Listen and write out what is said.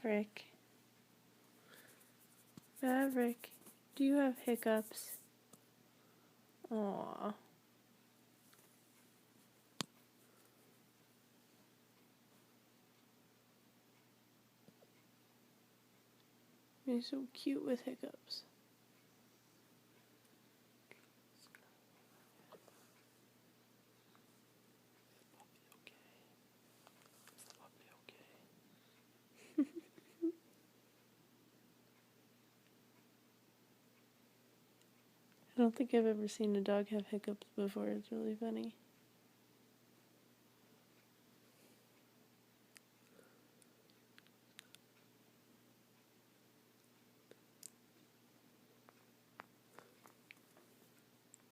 Maverick. Maverick, do you have hiccups? Aww. You're so cute with hiccups. I don't think I've ever seen a dog have hiccups before. It's really funny.